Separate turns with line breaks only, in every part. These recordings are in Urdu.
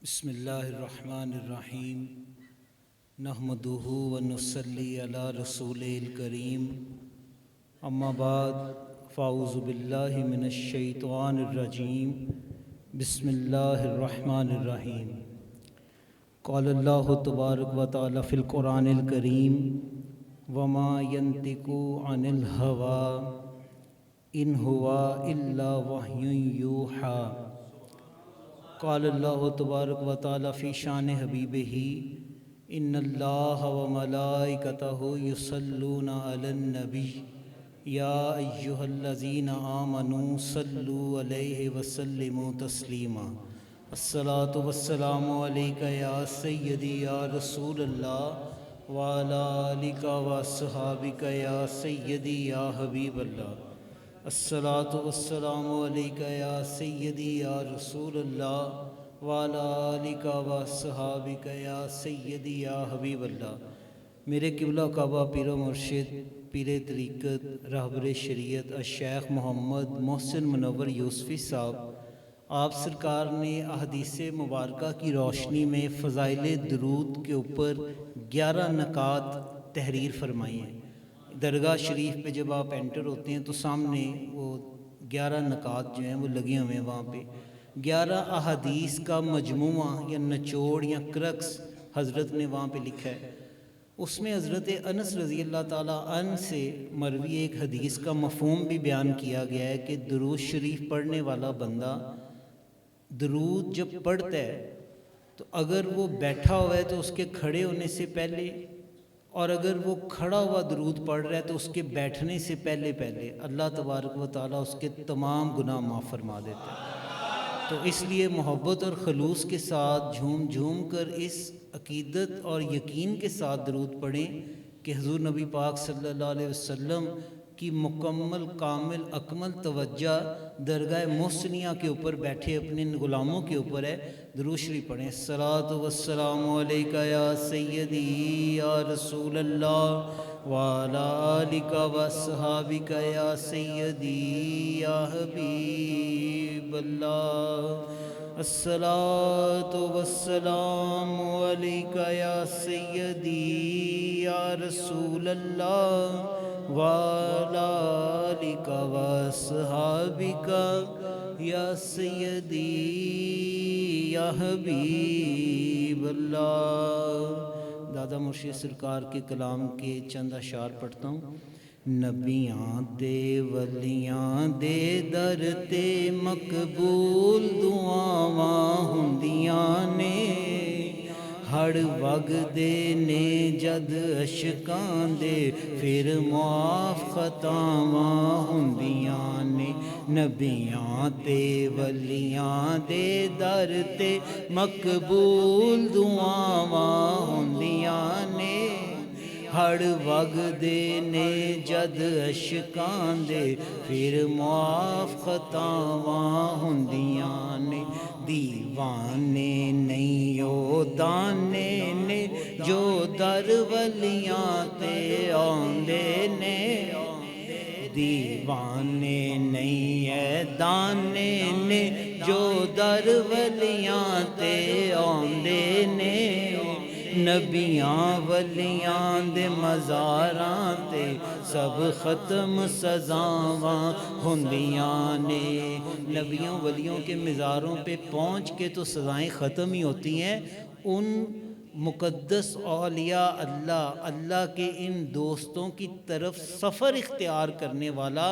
بسم اللہ الرحمن الرحیم نحمدہ ونصلی علی رسول الکریم اما بعد فاعوذ باللہ من الشیطان الرجیم بسم اللہ الرحمن الرحیم قال اللہ تبارک و تعالی فی القرآن الکریم وما ينطق عن الهوى ان هو الا وحی یوحی قال اللہ تبارک و تعالی فی شان حبیبہ ان اللہ و ملائکتہ یصلون علی النبی یا ایہا الذین آمنوا صلوا علیہ وسلموا تسلیما الصلاۃ والسلام علیک یا سیدی یا رسول اللہ وعلی آلک واصحابک یا سیدی یا حبیب اللہ الصلاۃ والسلام علیک یا سیدی یا رسول اللہ وعلی آلک واصحابک یا سیدی یا حبیب اللہ۔ میرے قبلہ کعبہ پیر و مرشد پیر طریقت رہبر شریعت الشیخ محمد محسن منور یوسفی صاحب، آپ سرکار نے احادیث مبارکہ کی روشنی میں فضائل درود کے اوپر 11 نکات تحریر فرمائی ہیں۔ درگاہ شریف پہ جب آپ انٹر ہوتے ہیں تو سامنے وہ 11 نکات جو ہیں وہ لگے ہوئے ہیں، وہاں پہ 11 احادیث کا مجموعہ یا نچوڑ یا کرکس حضرت نے وہاں پہ لکھا ہے۔ اس میں حضرت انس رضی اللہ تعالیٰ عنہ سے مروی ایک حدیث کا مفہوم بھی بیان کیا گیا ہے کہ درود شریف پڑھنے والا بندہ درود جب پڑھتا ہے تو اگر وہ بیٹھا ہوا ہے تو اس کے کھڑے ہونے سے پہلے، اور اگر وہ کھڑا ہوا درود پڑھ رہا ہے تو اس کے بیٹھنے سے پہلے اللہ تبارک و تعالیٰ اس کے تمام گناہ معاف فرما دیتا ہے۔ تو اس لیے محبت اور خلوص کے ساتھ جھوم جھوم کر اس عقیدت اور یقین کے ساتھ درود پڑھیں کہ حضور نبی پاک صلی اللہ علیہ وسلم کی مکمل کامل اکمل توجہ درگاہ محسنیہ کے اوپر بیٹھے اپنے غلاموں کے اوپر ہے۔ درود شریف پڑھیں۔ الصلاۃ والسلام علیک یا سیدی یا رسول اللہ وعلی آلک واصحابک یا سیدی یا حبیب اللہ۔ الصلاۃ والسلام علیک یا سیدی یا رسول اللہ وعلی آلک واصحابک یا سیدی یا حبیب اللہ۔ دادا مرشد سرکار کے کلام کے چند اشعار پڑھتا ہوں۔ نبیاں دے ولیاں دے در تے مقبول دعاواں ہوندیاں نے، ہڑ وگ دے نے جد عشقاں دے پھر معاف خطاواں ہوندیاں نے۔ نبیاں تے ولیاں دے در تے مقبول دعاواں ہوندیاں نے، ہڑ وگ دے نے جد عشقاں دے پھر معاف خطاواں ہوندیاں نے۔ دیوانے نہیں او دانے نے جو در ولیاں تے آندے نے، دیوانے نہیں اے دانے نے جو در ولیاں تے آندے نے۔ نبیاں ولیاں دے مزاراں تے سب ختم سزاواں ہوندیاں نے۔ نبیوں ولیوں کے مزاروں پہ پہنچ کے تو سزائیں ختم ہی ہوتی ہیں۔ ان مقدس اولیاء اللہ کے ان دوستوں کی طرف سفر اختیار کرنے والا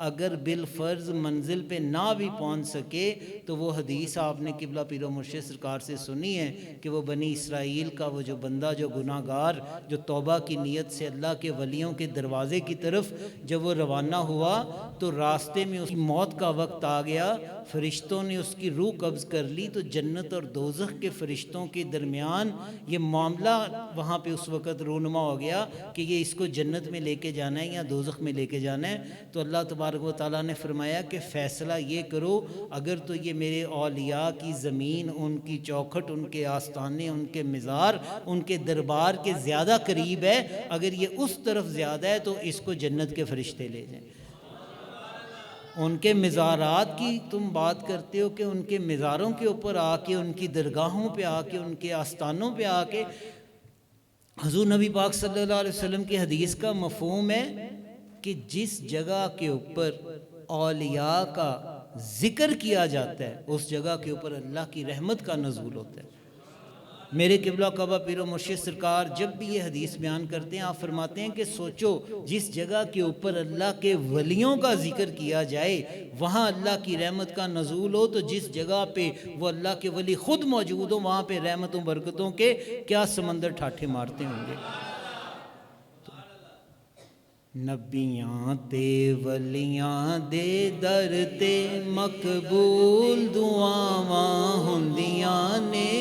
اگر بالفرض منزل پہ نہ بھی پہنچ سکے تو وہ حدیث آپ نے قبلہ پیر و مرشد سرکار سے سنی ہے کہ وہ بنی اسرائیل کا وہ جو بندہ جو گناہ گار جو توبہ کی نیت سے اللہ کے ولیوں کے دروازے کی طرف جب وہ روانہ ہوا تو راستے میں اس کی موت کا وقت آ گیا، فرشتوں نے اس کی روح قبض کر لی تو جنت اور دوزخ کے فرشتوں کے درمیان یہ معاملہ وہاں پہ اس وقت رونما ہو گیا کہ یہ اس کو جنت میں لے کے جانا ہے یا دوزخ میں لے کے جانا ہے۔ تو اللہ تبارک و تعالیٰ نے فرمایا کہ فیصلہ یہ کرو، اگر تو یہ میرے اولیاء کی زمین، ان کی چوکھٹ، ان کے آستانے، ان کے مزار، ان کے دربار کے زیادہ قریب ہے، اگر یہ اس طرف زیادہ ہے تو اس کو جنت کے فرشتے لے جائیں۔ ان کے مزارات کی تم بات کرتے ہو کہ ان کے مزاروں کے اوپر آ کے، ان کی درگاہوں پہ آ کے، ان کے آستانوں پہ آ کے، حضور نبی پاک صلی اللہ علیہ وسلم کی حدیث کا مفہوم ہے کہ جس جگہ کے اوپر اولیاء کا ذکر کیا جاتا ہے اس جگہ کے اوپر اللہ کی رحمت کا نزول ہوتا ہے۔ میرے قبلہ کعبہ پیر و مرشد سرکار جب بھی یہ حدیث بیان کرتے ہیں، آپ فرماتے ہیں کہ سوچو جس جگہ کے اوپر اللہ کے ولیوں کا ذکر کیا جائے وہاں اللہ کی رحمت کا نزول ہو، تو جس جگہ پہ وہ اللہ کے ولی خود موجود ہو وہاں پہ رحمتوں برکتوں کے کیا سمندر ٹھاٹھے مارتے ہوں گے۔ نبیاں تے ولیاں دے در تے مقبول دعاواں ہوندیاں نے،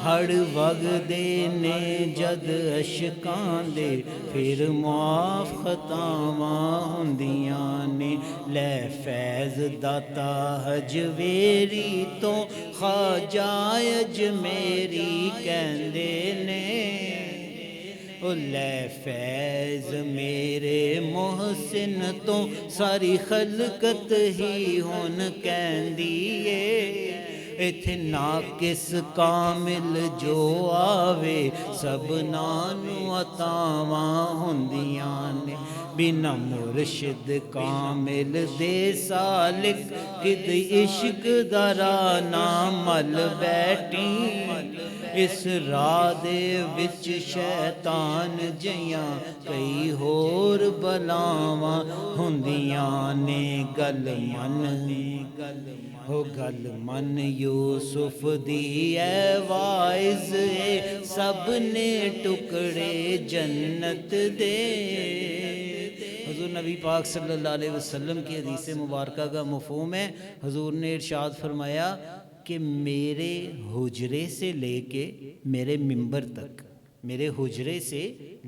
ہڑ وگ دے نے جد اشکاں دے پھر معاف خطاواں ہوندیاں نے، لے فیض داتا ہجویری تو خواجہ اجمیری کہندے نے، لے فیض میرے محسن تو ساری خلقت ہی ہن کہندی ہے، ایتھے ناقص کامل جو آوے سب نانو عطاواں ہوندیاں نے، بنا مرشد کامل دے سالک کد عشق دا راہ نہ مل بیٹھی، اس راہ دے وچ شیطان جیاں کئی ہور بلاواں ہوندیاں نے، گل من یوسف دی اے وائز اے سب نے ٹکڑے جنت دے۔ حضور نبی پاک صلی اللہ علیہ وسلم کی حدیث مبارکہ کا مفہوم ہے، حضور نے ارشاد فرمایا کہ میرے حجرے سے لے کے میرے ممبر تک، میرے حجرے سے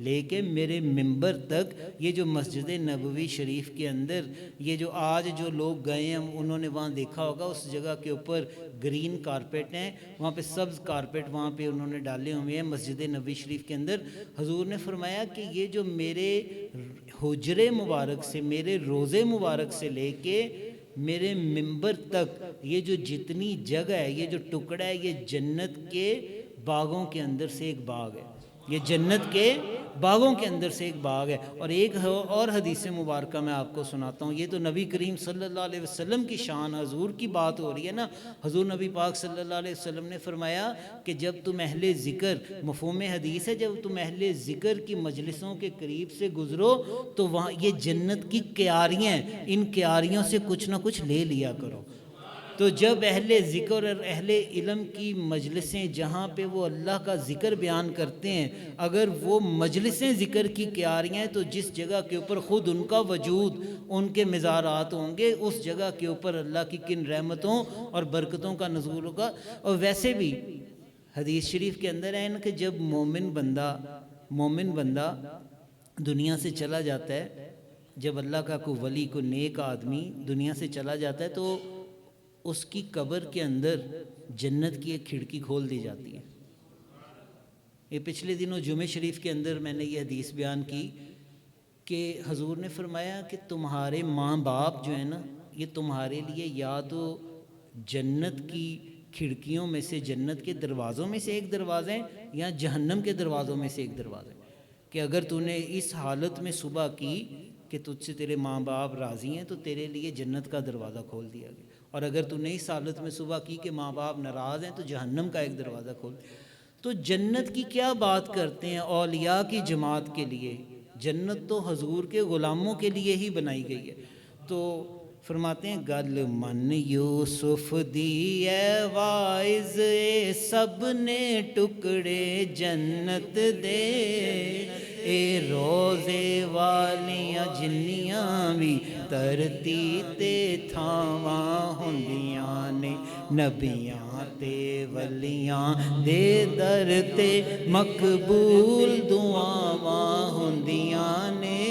لے کے میرے ممبر تک، یہ جو مسجد نبوی شریف کے اندر یہ جو آج جو لوگ گئے ہیں انہوں نے وہاں دیکھا ہوگا، اس جگہ کے اوپر گرین کارپیٹ ہیں، وہاں پہ سبز کارپیٹ وہاں پہ انہوں نے ڈالے ہوئے ہیں مسجد نبوی شریف کے اندر۔ حضور نے فرمایا کہ یہ جو میرے حجرے مبارک سے، میرے روضے مبارک سے لے کے میرے ممبر تک یہ جو جتنی جگہ ہے، یہ جو ٹکڑا ہے، یہ جنت کے باغوں کے اندر سے ایک باغ ہے، یہ جنت کے باغوں کے اندر سے ایک باغ ہے۔ اور ایک اور حدیث مبارکہ میں آپ کو سناتا ہوں، یہ تو نبی کریم صلی اللہ علیہ وسلم کی شان، حضور کی بات ہو رہی ہے نا۔ حضور نبی پاک صلی اللہ علیہ وسلم نے فرمایا کہ جب تم اہل ذکر، مفہوم حدیث ہے، جب تم اہل ذکر کی مجلسوں کے قریب سے گزرو تو وہاں یہ جنت کی کیاریاں ہیں، ان کیاریوں سے کچھ نہ کچھ لے لیا کرو۔ تو جب اہل ذکر اور اہل علم کی مجلسیں جہاں پہ وہ اللہ کا ذکر بیان کرتے ہیں، اگر وہ مجلسیں ذکر کی کیاریاں ہیں تو جس جگہ کے اوپر خود ان کا وجود، ان کے مزارات ہوں گے، اس جگہ کے اوپر اللہ کی کن رحمتوں اور برکتوں کا نزول ہوگا۔ اور ویسے بھی حدیث شریف کے اندر ہے کہ جب مومن بندہ دنیا سے چلا جاتا ہے، جب اللہ کا کوئی ولی، کوئی نیک آدمی دنیا سے چلا جاتا ہے تو اس کی قبر کے اندر جنت کی ایک کھڑکی کھول دی جاتی ہے۔ یہ پچھلے دنوں جمعہ شریف کے اندر میں نے یہ حدیث بیان کی کہ حضور نے فرمایا کہ تمہارے ماں باپ جو ہیں نا، یہ تمہارے لیے یا تو جنت کی کھڑکیوں میں سے، جنت کے دروازوں میں سے ایک دروازہ ہے، یا جہنم کے دروازوں میں سے ایک دروازہ ہے، کہ اگر تو نے اس حالت میں صبح کی کہ تجھ سے تیرے ماں باپ راضی ہیں تو تیرے لیے جنت کا دروازہ کھول دیا گیا، اور اگر تو نے اس حالت میں صبح کی کہ ماں باپ ناراض ہیں تو جہنم کا ایک دروازہ کھول دیا۔ تو جنت کی کیا بات کرتے ہیں اولیاء کی جماعت کے لیے، جنت تو حضور کے غلاموں کے لیے ہی بنائی گئی ہے۔ تو فرماتے ہیں گل من یوسف دی اے وائز اے سب نے ٹکڑے جنت دے، اے روزے والیاں جنیاں بھی ترتی تے تھاواں ہوندیاں نے، نبیاں تے ولیاں دے در تے مقبول دعاواں ہوندیاں نے،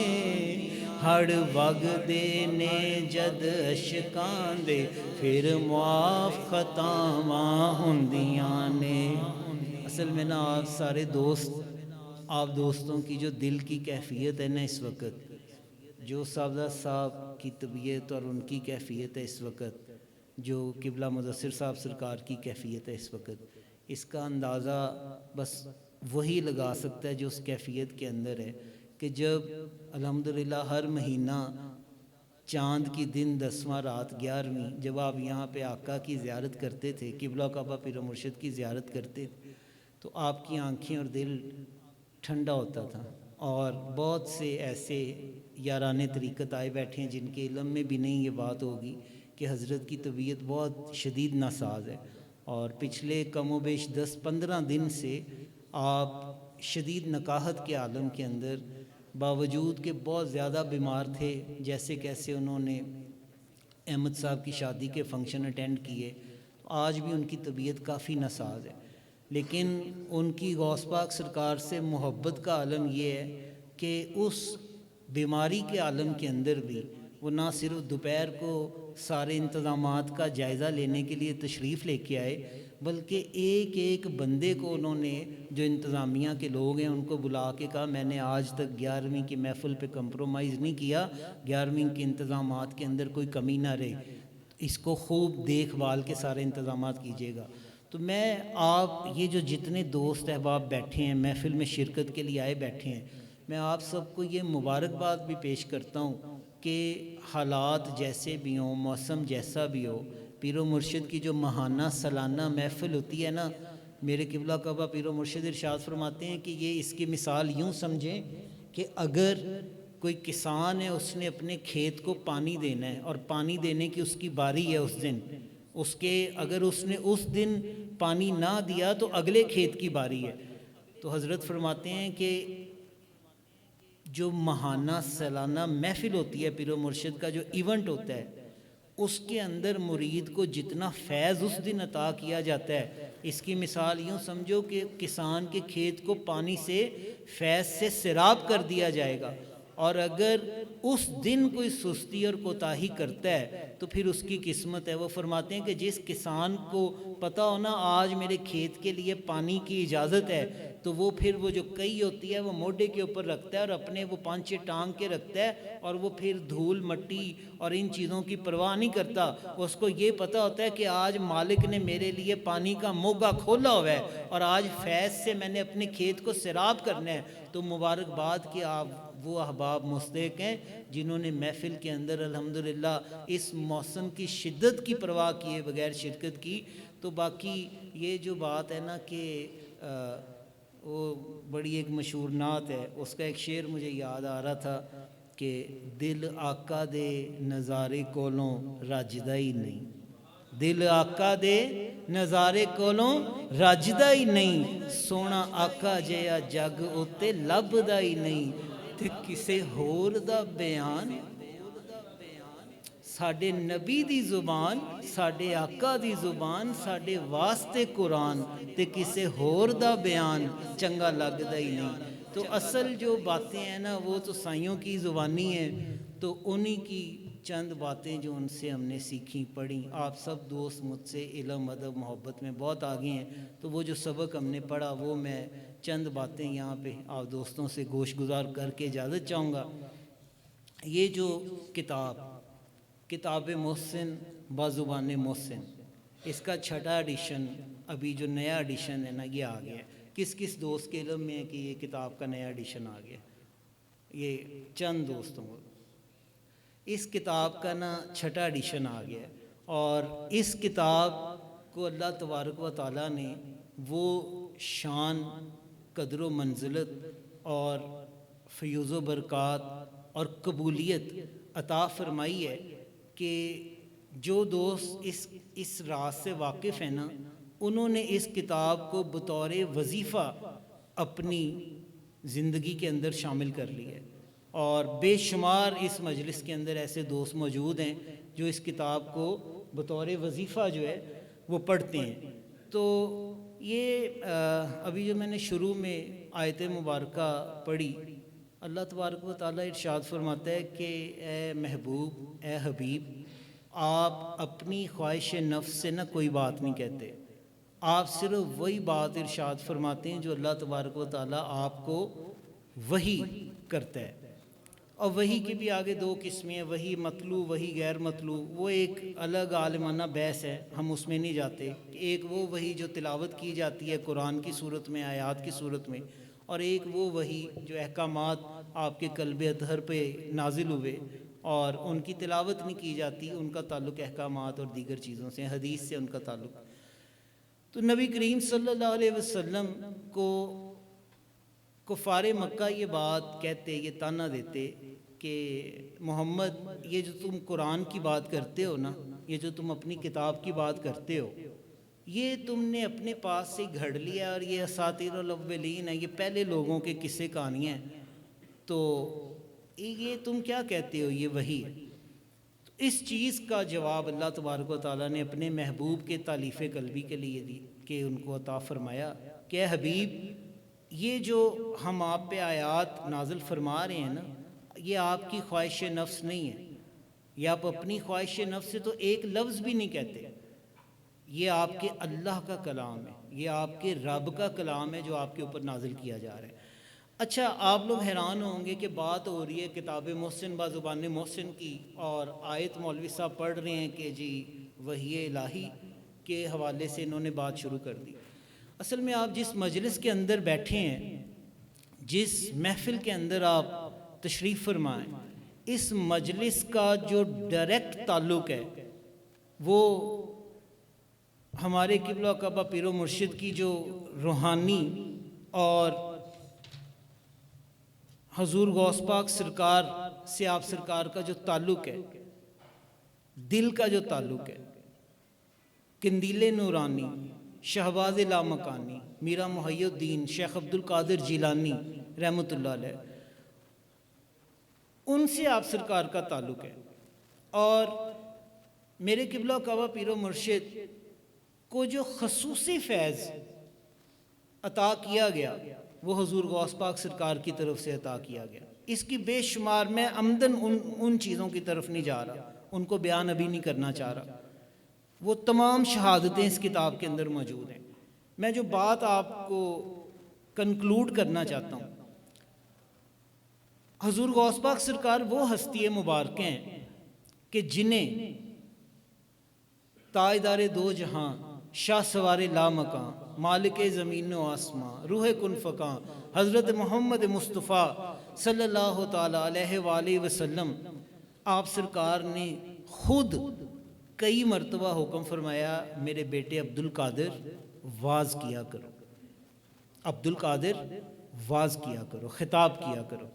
ہڑ وگ دے نے جد اشکاں دے پھر معاف خطاواں ہوندیاں نے۔ اصل میں نا آپ سارے دوست، آپ دوستوں کی جو دل کی کیفیت ہے نا اس وقت، جو صاحبزادہ صاحب کی طبیعت اور ان کی کیفیت ہے اس وقت، جو قبلہ مدثر صاحب سرکار کی کیفیت ہے اس وقت، اس کا اندازہ بس وہی لگا سکتا ہے جو اس کیفیت کے اندر ہے، کہ جب الحمدللہ ہر مہینہ چاند کی دن 10واں رات 11ویں جب آپ یہاں پہ آقا کی زیارت کرتے تھے، قبلہ کعبہ پیر و مرشد کی زیارت کرتے تھے، تو آپ کی آنکھیں اور دل ٹھنڈا ہوتا تھا۔ اور بہت سے ایسے یاران طریقت آئے بیٹھے ہیں جن کے علم میں بھی نہیں یہ بات ہوگی کہ حضرت کی طبیعت بہت شدید ناساز ہے، اور پچھلے کم و بیش 10-15 دن سے آپ شدید نکاہت کے عالم کے اندر، باوجود کہ بہت زیادہ بیمار تھے، جیسے کیسے انہوں نے احمد صاحب کی شادی کے فنکشن اٹینڈ کیے، آج بھی ان کی طبیعت کافی ناساز ہے، لیکن ان کی غوث پاک سرکار سے محبت کا عالم یہ ہے کہ اس بیماری کے عالم کے اندر بھی وہ نہ صرف دوپہر کو سارے انتظامات کا جائزہ لینے کے لیے تشریف لے کے آئے، بلکہ ایک ایک بندے کو انہوں نے، جو انتظامیہ کے لوگ ہیں، ان کو بلا کے کہا میں نے آج تک 11ویں کی محفل پہ کمپرومائز نہیں کیا، 11ویں کے انتظامات کے اندر کوئی کمی نہ رہے، اس کو خوب دیکھ بھال کے سارے انتظامات کیجیے گا۔ تو میں آپ یہ جو جتنے دوست احباب بیٹھے ہیں محفل میں شرکت کے لیے آئے بیٹھے ہیں، میں آپ سب کو یہ مبارکباد بھی پیش کرتا ہوں کہ حالات جیسے بھی ہوں، موسم جیسا بھی ہو، پیر و مرشد کی جو ماہانہ سالانہ محفل ہوتی ہے نا، میرے قبلہ کعبہ پیر و مرشد ارشاد فرماتے ہیں کہ یہ اس کی مثال یوں سمجھیں کہ اگر کوئی کسان ہے، اس نے اپنے کھیت کو پانی دینا ہے، اور پانی دینے کی اس کی باری ہے اس دن، اس کے اگر اس نے اس دن پانی نہ دیا تو اگلے کھیت کی باری ہے، تو حضرت فرماتے ہیں کہ جو ماہانہ سالانہ محفل ہوتی ہے پیر و مرشد کا جو ایونٹ ہوتا ہے، اس کے اندر مرید کو جتنا فیض اس دن عطا کیا جاتا ہے، اس کی مثال یوں سمجھو کہ کسان کے کھیت کو پانی سے، فیض سے سیراب کر دیا جائے گا، اور اگر اس دن کوئی سستی اور کوتاہی کرتا ہے تو پھر اس کی قسمت ہے۔ وہ فرماتے ہیں کہ جس کسان کو پتہ ہونا آج میرے کھیت کے لیے پانی کی اجازت ہے، تو وہ پھر وہ جو کئی ہوتی ہے وہ موڈے کے اوپر رکھتا ہے اور اپنے وہ پانچے ٹانگ کے رکھتا ہے، اور وہ پھر دھول مٹی اور ان چیزوں کی پرواہ نہیں کرتا، اس کو یہ پتہ ہوتا ہے کہ آج مالک نے میرے لیے پانی کا موگا کھولا ہوا ہے اور آج فیض سے میں نے اپنے کھیت کو سیراب کرنا ہے۔ تو مبارکباد کہ آپ وہ احباب مستحق ہیں جنہوں نے محفل کے اندر الحمدللہ اس موسم کی شدت کی پرواہ کیے بغیر شرکت کی۔ تو باقی یہ جو بات ہے نا کہ وہ بڑی ایک مشہور نعت ہے، اس کا ایک شعر مجھے یاد آ رہا تھا کہ دل آقا دے نظارے کولوں راجدہ ہی نہیں، دل آقا دے نظارے کولوں راجدہ ہی نہیں، سونا آقا جیا جگ اتے لبدا ہی نہیں، تے کسے ہور دا بیان ساڈے نبی دی زبان، ساڈے آقا دی زبان، ساڈے واسطے قرآن، تے کسے ہور دا بیان چنگا لگدا ہی نہیں۔ تو اصل جو باتیں ہیں نا وہ تو سائیوں کی زبانی ہیں، تو انہی کی چند باتیں جو ان سے ہم نے سیکھیں پڑھیں۔ آپ سب دوست مجھ سے علم ادب محبت میں بہت آگے ہیں، تو وہ جو سبق ہم نے پڑھا وہ میں چند باتیں یہاں پہ آپ دوستوں سے گوش گزار کر کے اجازت چاہوں گا۔ یہ جو کتاب محسن بازبان محسن، اس کا 6واں ایڈیشن ابھی جو نیا ایڈیشن ہے نا یہ آ گیا ہے۔ کس کس دوست کے علم میں ہے کہ یہ کتاب کا نیا ایڈیشن آ گیا؟ یہ چند دوستوں کو اس کتاب کا نا 6واں ایڈیشن آ گیا ہے، اور اس کتاب کو اللہ تبارک و تعالیٰ نے وہ شان، قدر و منزلت اور فیوز و برکات اور قبولیت عطا فرمائی ہے کہ جو دوست اس راز سے واقف ہیں نا، انہوں نے اس کتاب کو بطور وظیفہ اپنی زندگی کے اندر شامل کر لی ہے، اور بے شمار اس مجلس کے اندر ایسے دوست موجود ہیں جو اس کتاب کو بطور وظیفہ جو ہے وہ پڑھتے ہیں۔ تو یہ ابھی جو میں نے شروع میں آیت مبارکہ پڑھی، اللہ تبارک و تعالیٰ ارشاد فرماتا ہے کہ اے محبوب، اے حبیب، آپ اپنی خواہش نفس سے نہ کوئی بات نہیں کہتے، آپ صرف وہی بات ارشاد فرماتے ہیں جو اللہ تبارک و تعالیٰ آپ کو وحی کرتا ہے۔ اور وحی کی بھی آگے دو قسمیں ہیں، وحی مطلوع، وحی غیر مطلوع، وہ ایک الگ عالمانہ بحث ہے، ہم اس میں نہیں جاتے۔ ایک وہ وحی جو تلاوت کی جاتی ہے قرآن کی صورت میں، آیات کی صورت میں، اور ایک وہ وحی جو احکامات آپ کے قلب اطہر پہ نازل ہوئے اور ان کی تلاوت نہیں کی جاتی، ان کا تعلق احکامات اور دیگر چیزوں سے، حدیث سے ان کا تعلق۔ تو نبی کریم صلی اللہ علیہ وسلم کو کفار مکہ یہ بات کہتے، یہ تانا دیتے کہ محمد یہ جو تم قرآن کی بات کرتے ہو نا، یہ جو تم اپنی کتاب کی بات کرتے ہو، یہ تم نے اپنے پاس سے گھڑ لیا، اور یہ اساطیر الاولین ہے، یہ پہلے لوگوں کے قصے کہانیاں ہیں، تو یہ تم کیا کہتے ہو، یہ وحی ہے۔ تو اس چیز کا جواب اللہ تبارک و تعالیٰ نے اپنے محبوب کے تالیف قلبی کے لیے دی کہ ان کو عطا فرمایا کہ اے حبیب، یہ جو ہم آپ پہ آیات نازل فرما رہے ہیں نا، یہ آپ کی خواہش نفس نہیں ہے، یہ آپ اپنی خواہش نفس سے تو ایک لفظ بھی نہیں کہتے، یہ آپ کے اللہ کا کلام ہے، یہ آپ کے رب کا کلام ہے جو آپ کے اوپر نازل کیا جا رہا ہے۔ اچھا، آپ لوگ حیران ہوں گے کہ بات ہو رہی ہے کتاب محسن با زبان محسن کی، اور آیت مولوی صاحب پڑھ رہے ہیں کہ جی وحی الہی کے حوالے سے انہوں نے بات شروع کر دی۔ اصل میں آپ جس مجلس کے اندر بیٹھے ہیں، جس محفل کے اندر آپ تشریف فرمائیں، اس مجلس کا جو ڈائریکٹ تعلق ہے وہ ہمارے قبلہ کعبہ پیر و مرشد کی جو روحانی اور حضور غوث پاک سرکار سے آپ سرکار کا جو تعلق ہے، دل کا جو تعلق ہے، قندیل نورانی، شہباز لامکانی، میرا محی الدین شیخ عبد القادر جیلانی رحمۃ اللہ علیہ، ان سے آپ سرکار کا تعلق ہے۔ اور میرے قبلہ کعبہ پیر و مرشد کو جو خصوصی فیض عطا کیا گیا وہ حضور غوث پاک سرکار کی طرف سے عطا کیا گیا، اس کی بے شمار، میں عمدن ان چیزوں کی طرف نہیں جا رہا، ان کو بیان ابھی نہیں کرنا چاہ رہا، وہ تمام شہادتیں اس کتاب کے اندر موجود ہیں۔ میں جو بات آپ کو کنکلوڈ کرنا چاہتا ہوں، حضور غوث پاک سرکار وہ ہستی مبارکہ ہیں کہ جنہیں تاجدار دو جہاں، شاہ سوار لامکاں، مالک زمین و آسماں، روح کن فکاں، حضرت محمد مصطفیٰ صلی اللہ تعالیٰ علیہ وآلہ وسلم، آپ سرکار نے خود کئی مرتبہ حکم فرمایا، میرے بیٹے عبد القادر واز کیا کرو، عبد القادر واز کیا کرو، خطاب کیا کرو۔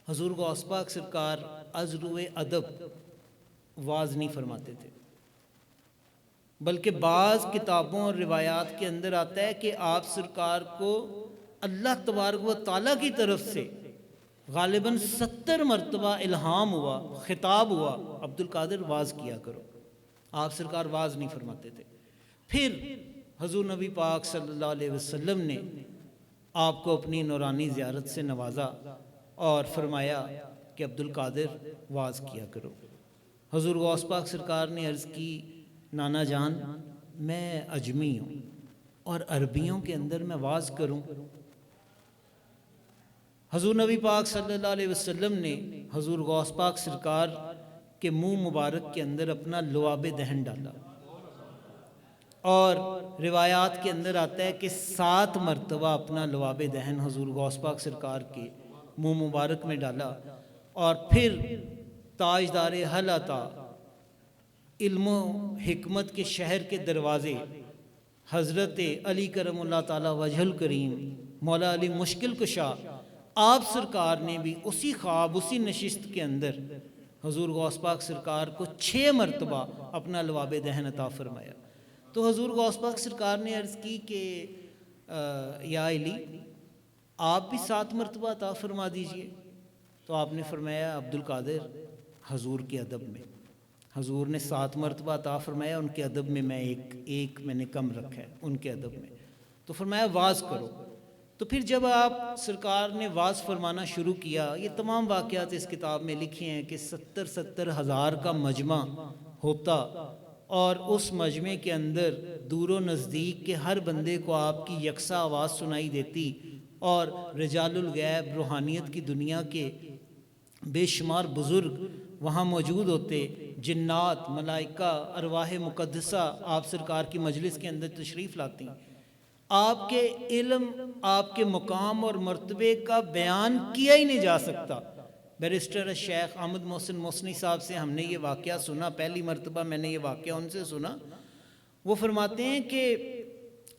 حضور غوث پاک سرکار از روئے ادب واز نہیں فرماتے تھے، بلکہ بعض کتابوں اور روایات کے اندر آتا ہے کہ آپ سرکار کو اللہ تبارک و تعالیٰ کی طرف سے غالباً 70 مرتبہ الہام ہوا، خطاب ہوا، عبد القادر واز کیا کرو۔ آپ سرکار واز نہیں فرماتے تھے۔ پھر حضور نبی پاک صلی اللہ علیہ وسلم نے آپ کو اپنی نورانی زیارت سے نوازا اور فرمایا کہ عبد القادر واز کیا کرو۔ حضور غوث پاک سرکار نے عرض کی، نانا جان میں اجمی ہوں اور عربیوں کے اندر میں واز کروں؟ حضور نبی پاک صلی اللہ علیہ وسلم نے حضور غوث پاک سرکار کے منہ مبارک کے اندر اپنا لعاب دہن ڈالا، اور روایات کے اندر آتا ہے کہ 7 مرتبہ اپنا لعاب دہن حضور غوث پاک سرکار کے منہ مبارک میں ڈالا، اور پھر تاجدار حل عطا، علم و حکمت کے شہر کے دروازے، حضرت علی کرم اللہ تعالی وجہ الکریم، مولا علی مشکل کشا، آپ سرکار نے بھی اسی خواب، اسی نشست کے اندر حضور غوث پاک سرکار کو 6 مرتبہ اپنا لعاب دہن عطا فرمایا۔ تو حضور غوث پاک سرکار نے عرض کی کہ یا علی آپ بھی 7 مرتبہ عطا فرما دیجئے۔ تو آپ نے فرمایا عبد القادر حضور کے ادب میں، حضور نے 7 مرتبہ عطا فرمایا، ان کے ادب میں میں ایک میں نے کم رکھا ہے، ان کے ادب میں۔ تو فرمایا واز کرو۔ تو پھر جب آپ سرکار نے واز فرمانا شروع کیا، یہ تمام واقعات اس کتاب میں لکھے ہیں کہ 70 ہزار کا مجمع ہوتا، اور اس مجمع کے اندر دور و نزدیک کے ہر بندے کو آپ کی یکساں آواز سنائی دیتی، اور رجال الغیب، روحانیت کی دنیا کے بے شمار بزرگ وہاں موجود ہوتے، جنات، ملائکہ، ارواح مقدسہ آپ سرکار کی مجلس کے اندر تشریف لاتی. آپ کے علم، آپ کے مقام اور مرتبے کا بیان کیا ہی نہیں جا سکتا. بیرسٹر شیخ احمد محسن محسنی صاحب سے ہم نے یہ واقعہ سنا، پہلی مرتبہ میں نے یہ واقعہ ان سے سنا. وہ فرماتے ہیں کہ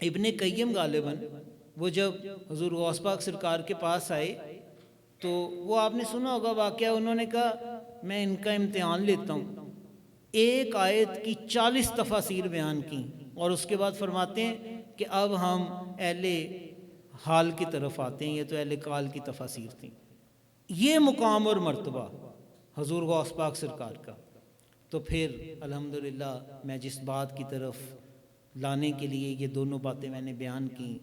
ابن قیم غالباً وہ جب حضور غوث پاک سرکار کے پاس آئے تو وہ آپ نے سنا ہوگا واقعہ، انہوں نے کہا میں ان کا امتحان لیتا ہوں. ایک آیت کی 40 تفاسیر بیان کی اور اس کے بعد فرماتے ہیں کہ اب ہم اہل حال کی طرف آتے ہیں، یہ تو اہل کال کی تفاسیر تھیں. یہ مقام اور مرتبہ حضور غوث پاک سرکار کا. تو پھر الحمدللہ میں جس بات کی طرف لانے کے لیے یہ دونوں باتیں میں نے بیان کی،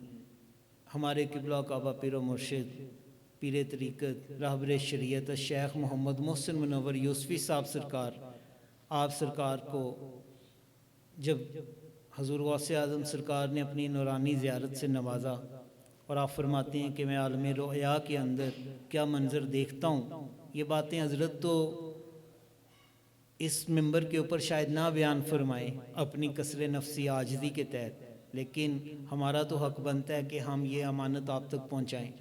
ہمارے قبلہ کعبہ پیر و مرشد، پیر طریقت، رہبر شریعت شیخ محمد محسن منور یوسفی صاحب سرکار، آپ سرکار کو جب حضور غوث اعظم سرکار نے اپنی نورانی زیارت سے نوازا اور آپ فرماتے ہیں کہ میں عالم رؤیا کے اندر کیا منظر دیکھتا ہوں. یہ باتیں حضرت تو اس ممبر کے اوپر شاید نہ بیان فرمائیں اپنی کسر نفسی عاجزی کے تحت، لیکن ہمارا تو حق بنتا ہے کہ ہم یہ امانت آپ تک پہنچائیں.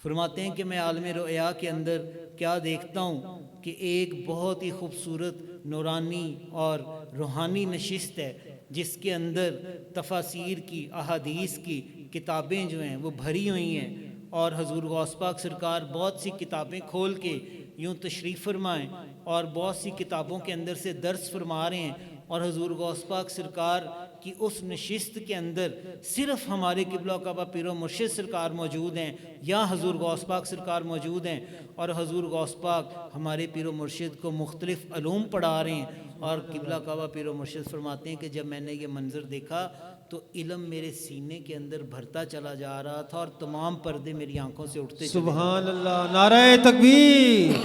فرماتے ہیں کہ میں عالم رؤیا کے اندر کیا دیکھتا ہوں کہ ایک بہت ہی خوبصورت نورانی اور روحانی نشست ہے جس کے اندر تفاسیر کی، احادیث کی کتابیں جو ہیں وہ بھری ہوئی ہیں، اور حضور غوث پاک سرکار بہت سی کتابیں کھول کے یوں تشریف فرمائیں اور بہت سی کتابوں کے اندر سے درس فرما رہے ہیں، اور حضور غوث پاک سرکار کی اس نشست کے اندر صرف ہمارے قبلہ کعبہ پیر و مرشد سرکار موجود ہیں یا حضور غوث پاک سرکار موجود ہیں، اور حضور غوث پاک ہمارے پیر و مرشد کو مختلف علوم پڑھا رہے ہیں. اور قبلہ کعبہ پیر و مرشد فرماتے ہیں کہ جب میں نے یہ منظر دیکھا تو علم میرے سینے کے اندر بھرتا چلا جا رہا تھا اور تمام پردے میری آنکھوں سے اٹھتے چلے.
سبحان اللہ، نعرہ تکبیر،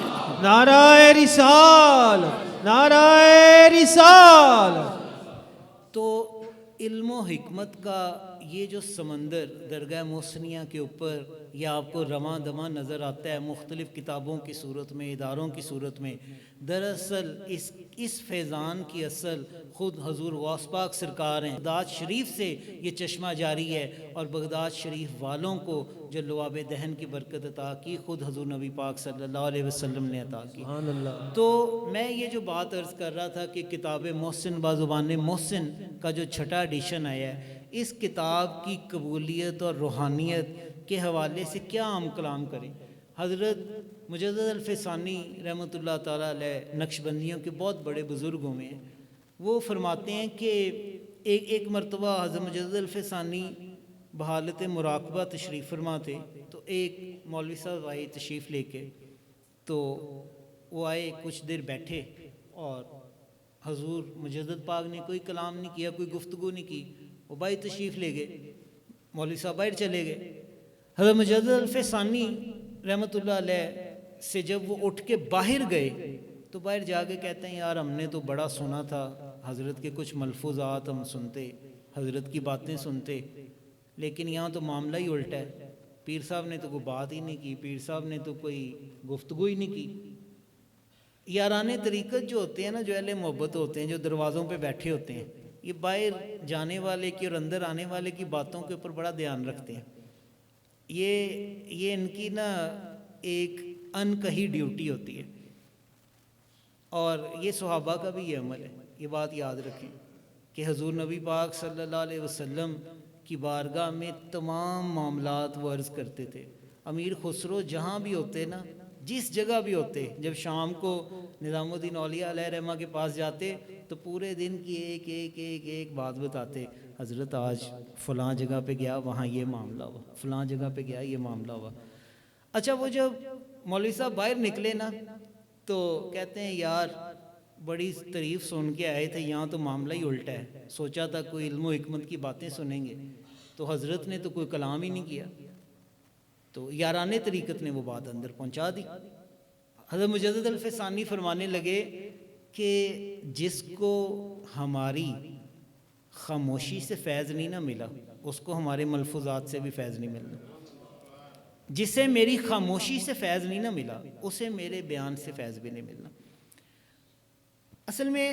نعرہ رسال، نعرہ رسال.
تو علم و حکمت کا یہ جو سمندر درگاہ محسنیہ کے اوپر یہ آپ کو رواں دواں نظر آتا ہے مختلف کتابوں کی صورت میں، اداروں کی صورت میں، دراصل اس فیضان کی اصل خود حضور غوث پاک سرکار ہیں. بغداد شریف سے یہ چشمہ جاری ہے، اور بغداد شریف والوں کو جو لواب دہن کی برکت عطا کی خود حضور نبی پاک صلی اللہ علیہ وسلم نے عطا کی.
سبحان اللہ.
تو میں یہ جو بات عرض کر رہا تھا کہ کتاب محسن بازبان محسن کا جو چھٹا ایڈیشن آیا ہے، اس کتاب کی قبولیت اور روحانیت کے حوالے سے کیا ہم کلام کریں. حضرت مجدد الفسانی رحمۃ اللہ تعالیٰ علیہ نقشبندیوں کے بہت بڑے بزرگوں میں ہیں. وہ فرماتے ہیں کہ ایک مرتبہ حضرت مجدد الفسانی بحالت مراقبہ تشریف فرما تھے، تو ایک مولوی صاحب آئے تشریف لے کے، تو وہ آئے کچھ دیر بیٹھے اور حضور مجدد پاک نے کوئی کلام نہیں کیا، کوئی گفتگو نہیں کی. وہ بھائی تشریف لے گئے، مولوی صاحب باہر چلے گئے. حضرت مجدد الفسانی رحمۃ اللہ علیہ سے جب وہ اٹھ کے باہر گئے تو باہر جا کے کہتے ہیں یار ہم نے تو بڑا سنا تھا، حضرت کے کچھ ملفوظات ہم سنتے، حضرت کی باتیں سنتے، لیکن یہاں تو معاملہ ہی الٹا ہے. پیر صاحب نے تو کوئی بات ہی نہیں کی، پیر صاحب نے تو کوئی گفتگو ہی نہیں کی. یاران طریقت جو ہوتے ہیں نا، جو اہل محبت ہوتے ہیں، جو دروازوں پہ بیٹھے ہوتے ہیں، یہ باہر جانے والے کی اور اندر آنے والے کی باتوں کے اوپر بڑا دھیان رکھتے ہیں. یہ ان کی نا ایک ان کہی ڈیوٹی ہوتی ہے، اور یہ صحابہ کا بھی یہ عمل ہے. یہ بات یاد رکھیں کہ حضور نبی پاک صلی اللہ علیہ وسلم کی بارگاہ میں تمام معاملات وہ عرض کرتے تھے. امیر خسرو جہاں بھی ہوتے نا، جس جگہ بھی ہوتے، جب شام کو نظام الدین اولیاء علیہ رحمہ کے پاس جاتے تو پورے دن کی ایک بات بتاتے. حضرت آج فلاں جگہ پہ گیا، وہاں یہ معاملہ ہوا، فلاں جگہ پہ گیا، یہ معاملہ ہوا. اچھا وہ جب مولوی صاحب باہر نکلے نا تو کہتے ہیں یار بڑی تعریف سن کے آئے تھے، یہاں تو معاملہ ہی الٹا ہے. سوچا تھا کوئی علم و حکمت کی باتیں سنیں گے، تو حضرت نے تو کوئی کلام ہی نہیں کیا. تو یاران طریقت نے وہ بات اندر پہنچا دی. حضرت مجدد الفسانی فرمانے لگے کہ جس کو ہماری خاموشی سے فیض نہیں نہ ملا، اس کو ہمارے ملفوظات سے بھی فیض نہیں ملنا. جسے میری خاموشی سے فیض نہیں نہ ملا اسے میرے بیان سے فیض بھی نہیں ملنا۔ اصل میں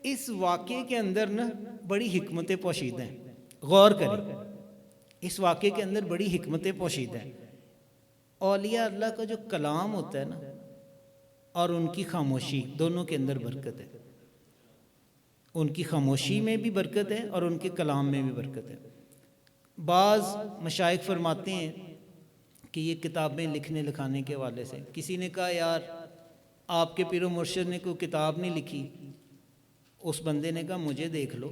اس واقعے کے اندر نا بڑی حکمتیں پوشیدہ ہیں، غور کریں، اس واقعے کے اندر بڑی حکمتیں پوشیدہ ہیں۔ اولیاء اللہ کا جو کلام ہوتا ہے نا اور ان کی خاموشی، دونوں کے اندر برکت ہے۔ ان کی خاموشی میں بھی برکت ہے اور ان کے کلام میں بھی برکت ہے۔ بعض مشائخ فرماتے ہیں کہ یہ کتابیں لکھنے لکھانے کے حوالے سے، کسی نے کہا یار آپ کے پیر و مرشد نے کوئی کتاب نہیں لکھی، اس بندے نے کہا مجھے دیکھ لو،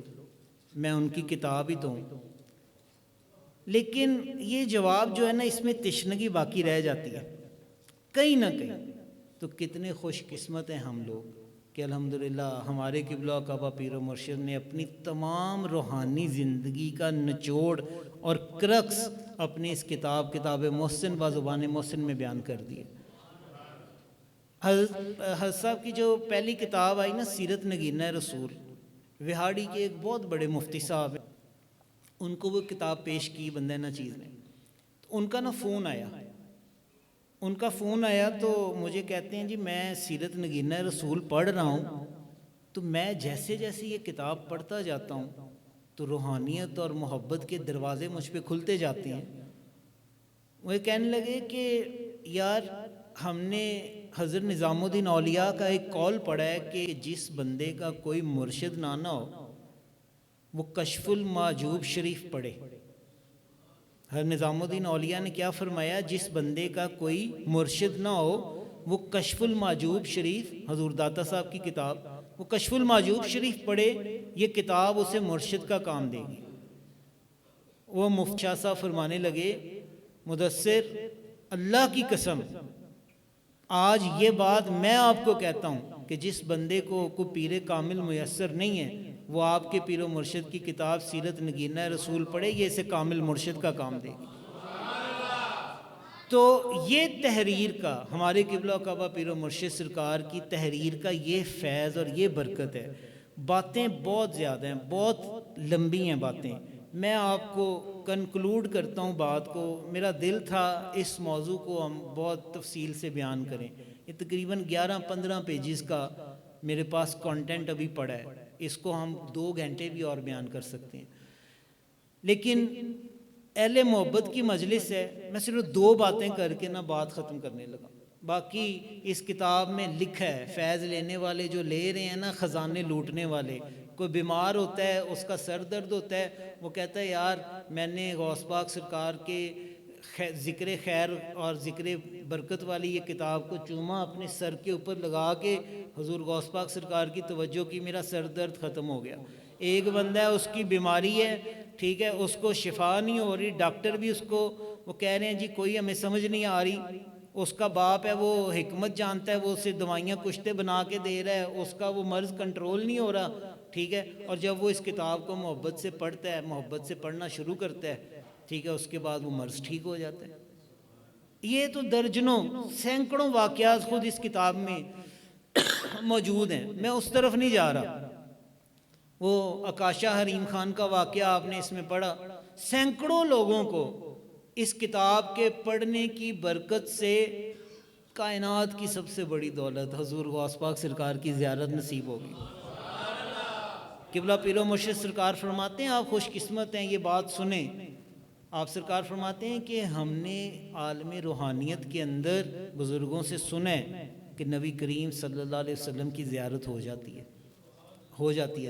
میں ان کی کتاب ہی تو ہوں۔ لیکن یہ جواب جو ہے نا اس میں تشنگی باقی رہ جاتی ہے کہیں نہ کہیں۔ تو کتنے خوش قسمت ہیں ہم لوگ کہ الحمدللہ ہمارے قبلہ کعبہ پیر و مرشد نے اپنی تمام روحانی زندگی کا نچوڑ اور کرکس اپنی اس کتاب محسن با زبان محسن میں بیان کر دی۔ حضرت صاحب کی جو پہلی کتاب آئی نا سیرت نگینہ رسول، وہاڑی کے ایک بہت بڑے مفتی صاحب ہیں، ان کو وہ کتاب پیش کی بندہ ناچیز نے، تو ان کا نا فون آیا تو مجھے کہتے ہیں جی میں سیرت نگینہ رسول پڑھ رہا ہوں، تو میں جیسے جیسے یہ کتاب پڑھتا جاتا ہوں تو روحانیت اور محبت کے دروازے مجھ پہ کھلتے جاتے ہیں۔ وہ کہنے لگے کہ یار ہم نے حضرت نظام الدین اولیاء کا ایک قول پڑھا ہے کہ جس بندے کا کوئی مرشد نہ ہو وہ کشف المحجوب شریف پڑھے۔ حضرت نظام الدین اولیاء نے کیا فرمایا؟ جس بندے کا کوئی مرشد نہ ہو وہ کشف المحجوب شریف، حضور داتا صاحب کی کتاب، وہ کشف المحجوب شریف پڑھے، یہ کتاب اسے مرشد کا کام دے گی۔ وہ مفتی شاہ صاحب فرمانے لگے مدثر اللہ کی قسم آج یہ بات میں آپ کو کہتا ہوں کہ جس بندے کو کوئی پیر کامل میسر نہیں ہے وہ آپ کے پیر و مرشد کی کتاب سیرت نگینہ رسول پڑھے، یہ اسے کامل مرشد کا کام دے گی۔ تو یہ تحریر کا ہمارے قبلہ کعبہ پیر و مرشد سرکار کی تحریر کا یہ فیض اور یہ برکت ہے۔ باتیں بہت زیادہ ہیں، بہت لمبی ہیں باتیں، میں آپ کو کنکلوڈ کرتا ہوں بات کو۔ میرا دل تھا اس موضوع کو ہم بہت تفصیل سے بیان کریں، یہ تقریباً 11-15 پیجز کا میرے پاس کانٹینٹ ابھی پڑا ہے، اس کو ہم 2 گھنٹے بھی اور بیان کر سکتے ہیں، لیکن اہل محبت کی مجلس ہے، میں صرف 2 باتیں کر کے بات ختم کرنے لگا۔ باقی اس کتاب میں لکھا ہے، فیض لینے والے جو لے رہے ہیں نا، خزانے لوٹنے والے، کوئی بیمار ہوتا ہے اس کا سر درد ہوتا ہے، وہ کہتا ہے یار میں نے غوث پاک سرکار کے ذکر خیر اور ذکر برکت والی یہ کتاب کو چوما، اپنے سر کے اوپر لگا کے حضور غوث پاک سرکار کی توجہ کی، میرا سر درد ختم ہو گیا۔ ایک بندہ ہے اس کی بیماری ہے، ٹھیک ہے، اس کو شفا نہیں ہو رہی، ڈاکٹر بھی اس کو وہ کہہ رہے ہیں جی کوئی ہمیں سمجھ نہیں آ رہی، اس کا باپ ہے وہ حکمت جانتا ہے، وہ اسے دوائیاں کشتے بنا کے دے رہا ہے، اس کا وہ مرض کنٹرول نہیں ہو رہا، ٹھیک ہے، اور جب وہ اس کتاب کو محبت سے پڑھتا ہے، محبت سے پڑھنا شروع کرتا ہے، ٹھیک ہے، اس کے بعد وہ مرض ٹھیک ہو جاتا ہے۔ یہ تو درجنوں سینکڑوں واقعات خود اس کتاب میں موجود ہیں، میں اس طرف نہیں جا رہا۔ وہ اکاشا حریم خان کا واقعہ آپ نے اس میں پڑھا، سینکڑوں لوگوں کو اس کتاب کے پڑھنے کی برکت سے کائنات کی سب سے بڑی دولت حضور غوث پاک سرکار کی زیارت نصیب ہوگی۔ قبلہ پیر و مرشد سرکار فرماتے ہیں آپ خوش قسمت ہیں، یہ بات سنیں، آپ سرکار فرماتے ہیں کہ ہم نے عالم روحانیت کے اندر بزرگوں سے سنا ہے کہ نبی کریم صلی اللہ علیہ وسلم کی زیارت ہو جاتی ہے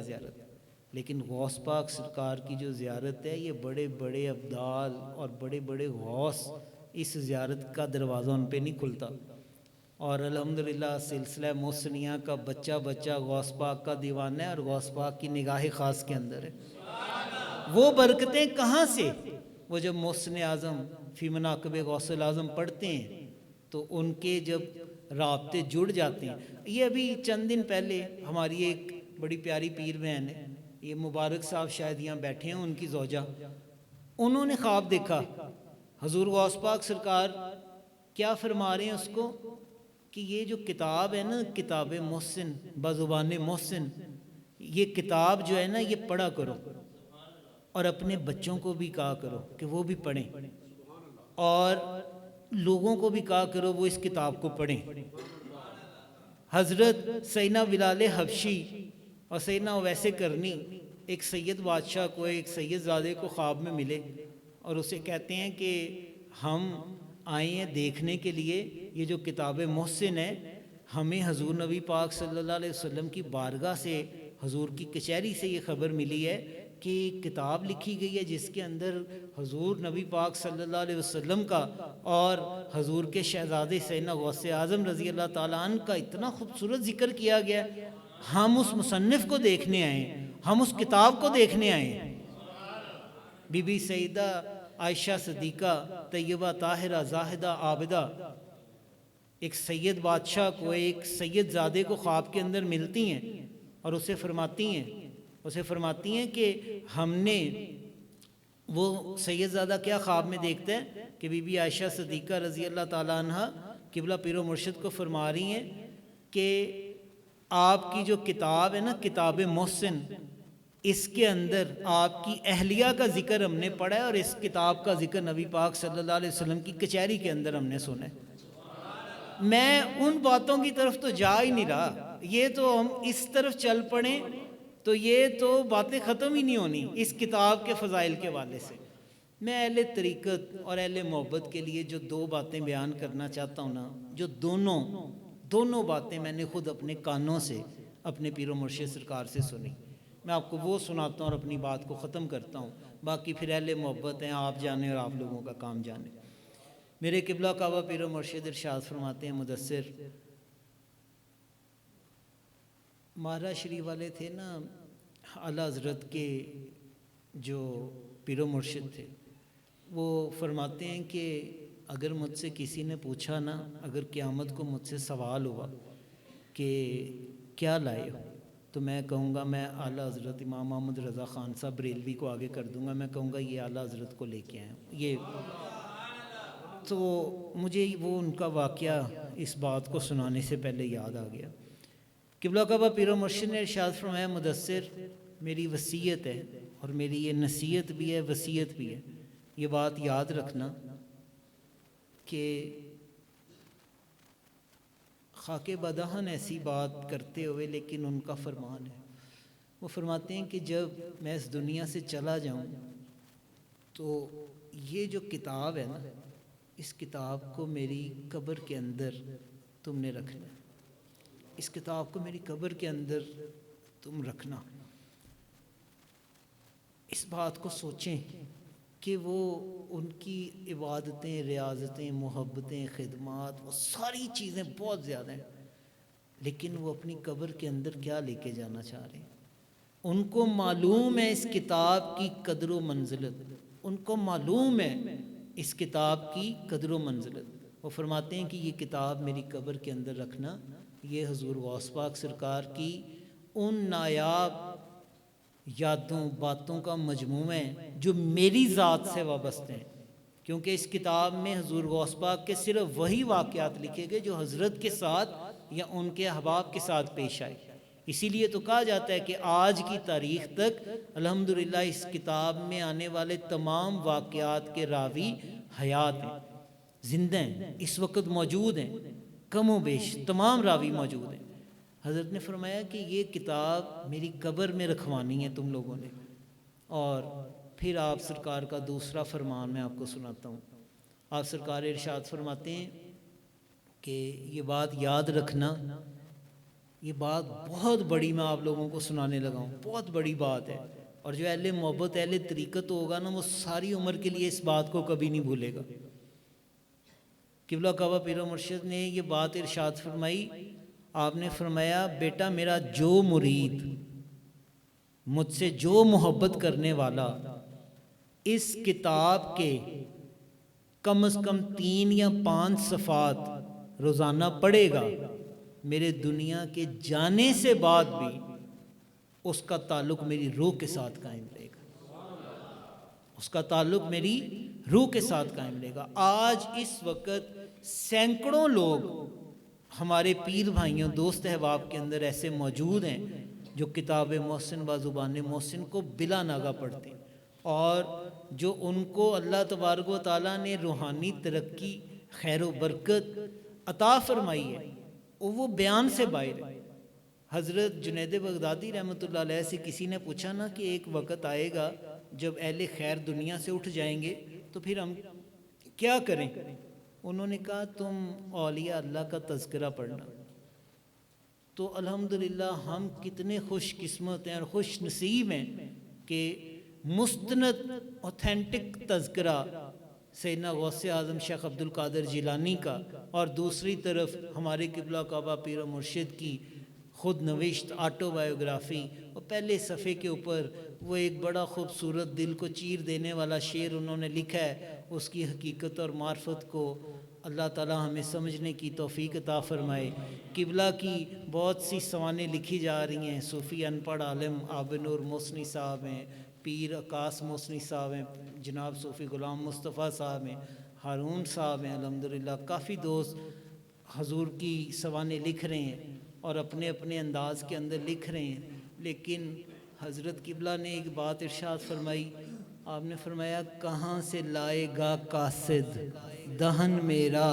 زیارت، لیکن غوث پاک سرکار کی جو زیارت ہے یہ بڑے بڑے ابدال اور بڑے بڑے غوث اس زیارت کا دروازہ ان پہ نہیں کھلتا، اور الحمدللہ سلسلہ محسنیہ کا بچہ غوث پاک کا دیوانہ ہے اور غوث پاک کی نگاہ خاص کے اندر ہے۔ وہ برکتیں کہاں سے؟ وہ جب محسن اعظم فی مناقب غوث الاعظم پڑھتے ہیں تو ان کے جب رابطے جڑ جاتے ہیں۔ یہ ابھی چند دن پہلے ہماری ایک بڑی پیاری پیر بہن ہے، یہ مبارک صاحب شاید یہاں بیٹھے ہیں، ان کی زوجہ، انہوں نے خواب دیکھا حضور غوث پاک سرکار کیا فرما رہے ہیں اس کو کہ یہ جو کتاب ہے نا، کتاب محسن بزبان محسن، یہ کتاب جو ہے نا یہ پڑھا کرو اور اپنے بچوں کو بھی کہا کرو کہ وہ بھی پڑھیں، اور لوگوں کو بھی کہا کرو وہ اس کتاب کو پڑھیں۔ حضرت سیدنا بلال حبشی اور سیدنا اویس کرنی ایک سید بادشاہ کو، ایک سید زادے کو خواب میں ملے اور اسے کہتے ہیں کہ ہم آئے ہیں دیکھنے کے لیے یہ جو کتاب محسن ہے، ہمیں حضور نبی پاک صلی اللہ علیہ وسلم کی بارگاہ سے، حضور کی کچہری سے یہ خبر ملی ہے کہ کتاب لکھی گئی ہے جس کے اندر حضور نبی پاک صلی اللہ علیہ وسلم کا اور حضور کے شہزادے سیدنا غوث اعظم رضی اللہ تعالیٰ عنہ کا اتنا خوبصورت ذکر کیا گیا۔ ہم اس مصنف کو دیکھنے آئے ہیں، ہم اس کتاب کو دیکھنے آئے ہیں۔ بی بی سیدہ عائشہ صدیقہ طیبہ طاہرہ زاہدہ عابدہ ایک سید بادشاہ کو، ایک سید زادے کو خواب کے اندر ملتی ہیں اور اسے فرماتی ہیں کہ ہم نے، وہ سید زادہ کیا خواب میں دیکھتا ہے کہ بی بی عائشہ صدیقہ رضی اللہ تعالیٰ عنہ قبلہ پیر و مرشد کو فرما رہی ہیں کہ آپ کی جو کتاب ہے نا، کتاب محسن، اس کے اندر آپ کی اہلیہ کا ذکر ہم نے پڑھا ہے اور اس کتاب کا ذکر نبی پاک صلی اللہ علیہ وسلم کی کچہری کے اندر ہم نے سنا ہے۔ میں ان باتوں کی طرف تو جا ہی نہیں رہا، یہ تو ہم اس طرف چل پڑیں تو یہ تو باتیں ختم ہی نہیں ہونی اس کتاب کے فضائل کے حوالے سے۔ میں اہل طریقت اور اہل محبت کے لیے جو دو باتیں بیان کرنا چاہتا ہوں نا، جو دونوں باتیں میں نے خود اپنے کانوں سے اپنے پیر و مرشد سرکار سے سنی، میں آپ کو وہ سناتا ہوں اور اپنی بات کو ختم کرتا ہوں۔ باقی پھر اہل محبت ہیں، آپ جانیں اور آپ لوگوں کا کام جانیں۔ میرے قبلہ کعبہ پیر و مرشد ارشاد فرماتے ہیں، مدثر مہارا شریف والے تھے نا، اعلیٰ حضرت کے جو پیر و مرشد تھے، وہ فرماتے ہیں کہ اگر مجھ سے کسی نے پوچھا نا، اگر قیامت کو مجھ سے سوال ہوا کہ کیا لائے ہو، تو میں کہوں گا، میں اعلیٰ حضرت امام محمد رضا خان صاحب بریلوی کو آگے کر دوں گا، میں کہوں گا یہ اعلیٰ حضرت کو لے کے آئے ہوں۔ یہ تو مجھے وہ ان کا واقعہ اس بات کو سنانے سے پہلے یاد آ گیا۔ قبلہ کعبہ پیر و مرشد نے ارشاد فرمایا، مدثر میری وصیت ہے اور میری یہ نصیحت بھی ہے، وصیت بھی ہے، یہ بات یاد رکھنا کہ خاک بدہن ایسی بات کرتے ہوئے لیکن ان کا فرمان ہے، وہ فرماتے ہیں کہ جب میں اس دنیا سے چلا جاؤں تو یہ جو کتاب ہے نا، اس کتاب کو میری قبر کے اندر تم نے رکھنا، اس کتاب کو میری قبر کے اندر تم رکھنا۔ اس بات کو سوچیں کہ وہ ان کی عبادتیں، ریاضتیں، محبتیں، خدمات، وہ ساری چیزیں بہت زیادہ ہیں، لیکن وہ اپنی قبر کے اندر کیا لے کے جانا چاہ رہے ہیں؟ ان کو معلوم ہے اس کتاب کی قدر و منزلت، ان کو معلوم ہے اس کتاب کی قدر و منزلت۔ وہ فرماتے ہیں کہ یہ کتاب میری قبر کے اندر رکھنا، یہ حضور غوث پاک سرکار کی ان نایاب یادوں، باتوں کا مجموعہ ہے جو میری ذات سے وابستہ ہیں، کیونکہ اس کتاب میں حضور غوث پاک کے صرف وہی واقعات لکھے گئے جو حضرت کے ساتھ یا ان کے احباب کے ساتھ پیش آئے۔ اسی لیے تو کہا جاتا ہے کہ آج کی تاریخ تک الحمدللہ اس کتاب میں آنے والے تمام واقعات کے راوی حیات ہیں، زندہ ہیں، اس وقت موجود ہیں، کم و بیش تمام راوی موجود ہیں۔ حضرت نے فرمایا کہ یہ کتاب میری قبر میں رکھوانی ہے تم لوگوں نے۔ اور پھر آپ سرکار کا دوسرا فرمان میں آپ کو سناتا ہوں۔ آپ سرکار ارشاد فرماتے ہیں کہ یہ بات یاد رکھنا، یہ بات بہت بڑی میں آپ لوگوں کو سنانے لگا ہوں، بہت بڑی بات ہے، اور جو اہل محبت، اہل طریقت ہوگا نا، وہ ساری عمر کے لیے اس بات کو کبھی نہیں بھولے گا۔ قبلہ کعبہ پیر و مرشد نے یہ بات ارشاد فرمائی، آپ نے فرمایا، بیٹا میرا جو مرید، مجھ سے جو محبت کرنے والا اس کتاب کے کم از کم 3 یا 5 صفحات روزانہ پڑھے گا، میرے دنیا کے جانے سے بعد بھی اس کا تعلق میری روح کے ساتھ قائم رہے گا، اس کا تعلق میری روح کے ساتھ قائم رہے گا۔ آج اس وقت سینکڑوں لوگ ہمارے پیر بھائیوں، دوست احباب کے اندر ایسے موجود ہیں جو کتاب محسن و زبان محسن کو بلا ناغہ پڑھتے ہیں، اور جو ان کو اللہ تبارک و تعالیٰ نے روحانی ترقی خیر و برکت عطا فرمائی ہے وہ بیان سے باہر ہے۔ حضرت جنید بغدادی رحمۃ اللہ علیہ سے کسی نے پوچھا نا کہ ایک وقت آئے گا جب اہل خیر دنیا سے اٹھ جائیں گے تو پھر ہم کیا کریں؟ انہوں نے کہا تم اولیاء اللہ کا تذکرہ پڑھنا۔ تو الحمدللہ ہم کتنے خوش قسمت ہیں اور خوش نصیب ہیں کہ مستند اوتھینٹک تذکرہ سیدنا غوث اعظم شیخ عبد القادر جیلانی کا، اور دوسری طرف ہمارے قبلہ کعبہ پیر و مرشد کی خود نوشت آٹو بایوگرافی، اور پہلے صفحے کے اوپر وہ ایک بڑا خوبصورت دل کو چیر دینے والا شعر انہوں نے لکھا ہے۔ اس کی حقیقت اور معرفت کو اللہ تعالی ہمیں سمجھنے کی توفیق عطا فرمائے۔ قبلہ کی بہت سی سوانح لکھی جا رہی ہیں، صوفی ان پڑھ عالم آب نور محسنی صاحب ہیں، پیر عکاس محسنی صاحب ہیں، جناب صوفی غلام مصطفیٰ صاحب ہیں، ہارون صاحب ہیں، الحمدللہ کافی دوست حضور کی سوانح لکھ رہے ہیں اور اپنے اپنے انداز کے اندر لکھ رہے ہیں۔ لیکن حضرت قبلہ نے ایک بات ارشاد فرمائی، آپ نے فرمایا کہاں سے لائے گا قاصد دہن میرا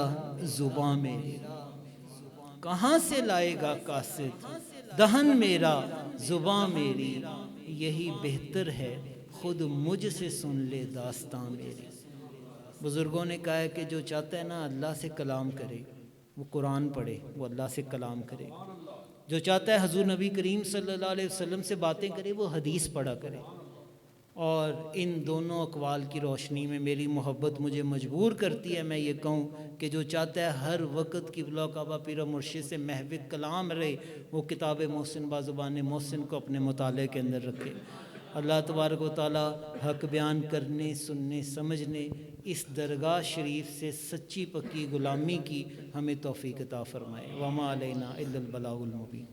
زباں میری، کہاں سے لائے گا قاصد دہن میرا زباں میری، یہی بہتر ہے خود مجھ سے سن لے داستاں میری۔ بزرگوں نے کہا ہے کہ جو چاہتا ہے نا اللہ سے کلام کرے وہ قرآن پڑھے، وہ اللہ سے کلام کرے۔ جو چاہتا ہے حضور نبی کریم صلی اللہ علیہ وسلم سے باتیں کرے وہ حدیث پڑھا کرے۔ اور ان دونوں اقوال کی روشنی میں میری محبت مجھے مجبور کرتی ہے میں یہ کہوں کہ جو چاہتا ہے ہر وقت قبلہ کعبہ پیر و مرشد سے محو کلام رہے وہ کتاب محسن بازبان محسن کو اپنے مطالعے کے اندر رکھے۔ اللہ تبارک و تعالی حق بیان کرنے، سننے، سمجھنے، اس درگاہ شریف سے سچی پکی غلامی کی ہمیں توفیق عطا فرمائے۔ وما علینا الا البلاغ المبین۔